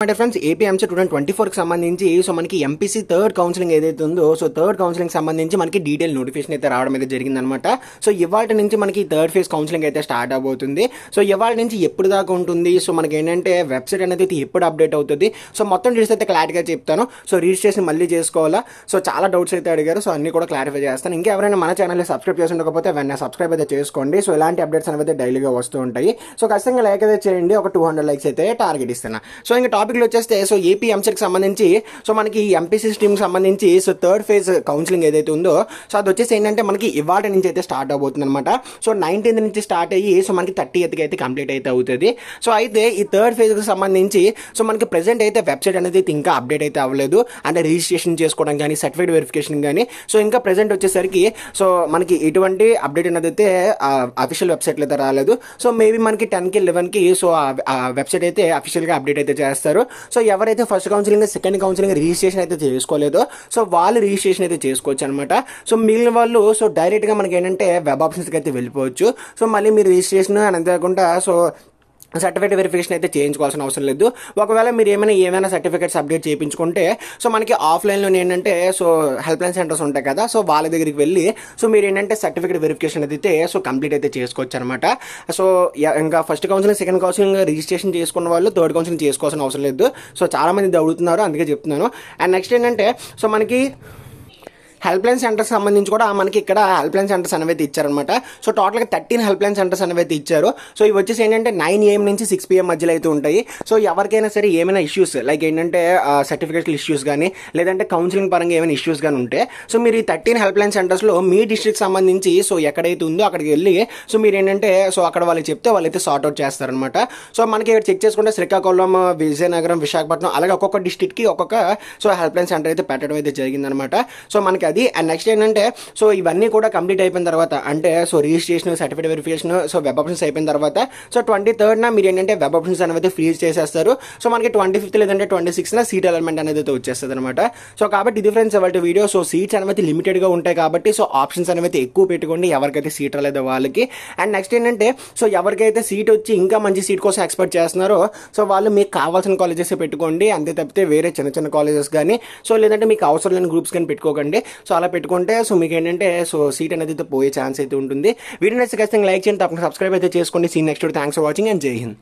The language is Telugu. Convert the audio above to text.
అంటే ఫ్రెండ్స్ ఏపీఎంసీ 2024 కి సంబంధించి సో మనకి ఎంపీసీ థర్డ్ కౌన్సిలింగ్ ఏదైతే ఉందో సో థర్డ్ కౌన్సిలింగ్ సంబంధించి మనకి డీటెయిల్ నోటిఫికేషన్ అయితే రావడం అయితే జరిగిందనమాట. సో ఇవాళ నుంచి మనకి థర్డ్ ఫేజ్ కౌన్సిలింగ్ అయితే స్టార్ట్ అవబోతుంది. సో ఇవాళ నుంచి ఎప్పుడు దాకా ఉంటుంది, సో మనకి ఏంటంటే వెబ్సైట్ అనేది అయితే ఎప్పుడు అప్డేట్ అవుతుంది, సో మొత్తం డీటెయిల్స్ అయితే క్లారిటీగా చెప్తాను. సో రిజిస్ట్రేషన్ మళ్ళీ చేసుకోవాలా, సో చాలా డౌట్స్ అయితే అడిగారు, సో అన్ని కూడా క్లారిఫై చేస్తాను. ఇంకా ఎవరైనా మన ఛానల్ని సబ్స్క్రైబ్ చేసి ఉండకపోతే వెంటనే సబ్స్క్రైబ్ అయితే చేసుకోండి. సో ఇలాంటి అప్డేట్స్ అనేవి అయితే డైలీగా వస్తూ ఉంటాయి. సో ఖచ్చితంగా లైక్ అయితే చేయండి, ఒక 200 లైక్స్ అయితే టార్గెట్ ఇస్తున్నా. సో ఇంకా టాపిక్లో వచ్చేస్తే సో ఏపీ ఎంసెట్కి సంబంధించి సో మనకి ఎంపీసీ స్ట్రీమ్కి సంబంధించి సో థర్డ్ ఫేజ్ కౌన్సిలింగ్ ఏదైతే ఉందో సో అది వచ్చేసి ఏంటంటే మనకి ఇవాళ నుంచి అయితే స్టార్ట్ అవబోతుంది అనమాట. సో 19th నుంచి స్టార్ట్ అయ్యి సో మనకి 30th అయితే కంప్లీట్ అయితే అవుతుంది. సో అయితే ఈ థర్డ్ ఫేజ్కి సంబంధించి సో మనకి ప్రెసెంట్ అయితే వెబ్సైట్ అనేది ఇంకా అప్డేట్ అయితే అవ్వలేదు. అంటే రిజిస్ట్రేషన్ చేసుకోవడం కానీ సర్టిఫికేట్ వెరిఫికేషన్ కానీ సో ఇంకా ప్రెసెంట్ వచ్చేసరికి సో మనకి ఎటువంటి అప్డేట్ అనేది అయితే అఫీషియల్ వెబ్సైట్లో అయితే రాలేదు. సో మేబీ మనకి 10కి 11కి సో ఆ వెబ్సైట్ అయితే అఫీషియల్గా అప్డేట్ అయితే చేస్తారు. సో ఎవరైతే first counselling second counselling registration అయితే చేసుకోలేదో సో వాళ్ళు రిజిస్ట్రేషన్ అయితే చేసుకోవచ్చు అనమాట. సో మిగిలిన వాళ్ళు సో డైరెక్ట్గా మనకి ఏంటంటే వెబ్ ఆప్షన్స్కి అయితే వెళ్ళిపోవచ్చు. సో మళ్ళీ మీరు రిజిస్ట్రేషన్ అని అంతేకాకుండా సో సర్టిఫికేట్ వెరిఫికేషన్ అయితే చేయించుకోవాల్సిన అవసరం లేదు. ఒకవేళ మీరు ఏమైనా సర్టిఫికేట్స్ అప్డేట్ చేయించుకుంటే సో మనకి ఆఫ్లైన్లో ఏంటంటే సో హెల్ప్ లైన్ సెంటర్స్ ఉంటాయి కదా, సో వాళ్ళ దగ్గరికి వెళ్ళి సో మీరు ఏంటంటే సర్టిఫికేట్ వెరిఫికేషన్ అయితే సో కంప్లీట్ అయితే చేసుకోవచ్చు అనమాట. సో ఇంకా first counselling second counselling registration చేసుకున్న వాళ్ళు థర్డ్ కౌన్సిలింగ్ చేసుకోవాల్సిన అవసరం లేదు. సో చాలామంది అడుగుతున్నారు, అందుకే చెప్తున్నాను. అండ్ నెక్స్ట్ ఏంటంటే సో మనకి హెల్ప్ లైన్ సెంటర్స్ సంబంధించి కూడా మనకి ఇక్కడ హెల్ప్ లైన్ సెంటర్స్ అనేవి ఇచ్చారనమాట. సో టోటల్గా 13 హెల్ప్ లైన్ సెంటర్స్ అనేవి ఇచ్చారు. సో ఇవి వచ్చేసి ఏంటంటే 9 AM నుంచి 6 PM మధ్యలో అయితే ఉంటాయి. సో ఎవరికైనా సరే ఏమైనా ఇష్యూస్ లైక్ ఏంటంటే సర్టిఫికేట్ ఇష్యూస్ కానీ లేదంటే కౌన్సిలింగ్ పరంగా ఏమైనా ఇష్యూస్ కానీ ఉంటే సో మీరు ఈ 13 హెల్ప్ లైన్ సెంటర్స్లో మీ డిస్ట్రిక్ట్ సంబంధించి సో ఎక్కడైతే ఉందో అక్కడికి వెళ్ళి సో మీరు ఏంటంటే సో అక్కడ వాళ్ళకి చెప్తే వాళ్ళైతే సార్ట్ అవుట్ చేస్తారనమాట. సో మనకి ఇక్కడ చెక్ చేసుకుంటే శ్రీకాకుళం, విజయనగరం, విశాఖపట్నం అలాగే ఒక్కొక్క డిస్ట్రిక్ట్కి ఒక్కొక్క సో హెల్ప్ లైన్ సెంటర్ అయితే పెట్టడం అయితే జరిగిందనమాట. సో మనకి అది అండ్ నెక్స్ట్ ఏంటంటే సో ఇవన్నీ కూడా కంప్లీట్ అయిపోయిన తర్వాత అంటే so registration certificate verification so web options అయిపోయిన తర్వాత సో 23rd మీరు ఏంటంటే వెబ్ ఆప్షన్స్ అనేది ఫ్రీజ్ చేసేస్తారు. సో మనకి 25th లేదంటే 26th సీట్ అలాట్మెంట్ అనేది అయితే వచ్చేస్తుంది అనమాట. సో కాబట్టి ఇది ఫ్రెండ్స్ వాటి వీడియో. సో సీట్స్ అనేది లిమిటెడ్గా ఉంటాయి కాబట్టి సో ఆప్షన్స్ అనేవి ఎక్కువ పెట్టుకోండి ఎవరికైతే సీట్ రాలేదో వాళ్ళకి. అండ్ నెక్స్ట్ ఏంటంటే సో ఎవరికైతే సీట్ వచ్చి ఇంకా మంచి సీట్ కోసం ఎక్స్పెక్ట్ చేస్తున్నారో సో వాళ్ళు మీకు కావాల్సిన కాలేజెస్ పెట్టుకోండి, అంతే తప్పితే వేరే చిన్న చిన్న కాలేజెస్ కానీ సో లేదంటే మీకు అవసరం లేని గ్రూప్స్ కానీ పెట్టుకోకండి. సో అలా పెట్టుకుంటే సో మీకు ఏంటంటే సో సీట్ అనేది పోయే ఛాన్స్ అయితే ఉంటుంది. వీడియో నచ్చితే ఖచ్చితంగా లైక్ చేయండి, తప్పకుండా సబ్స్క్రైబ్ అయితే చేసుకోండి. See next. Thanks for watching and Jai Hind.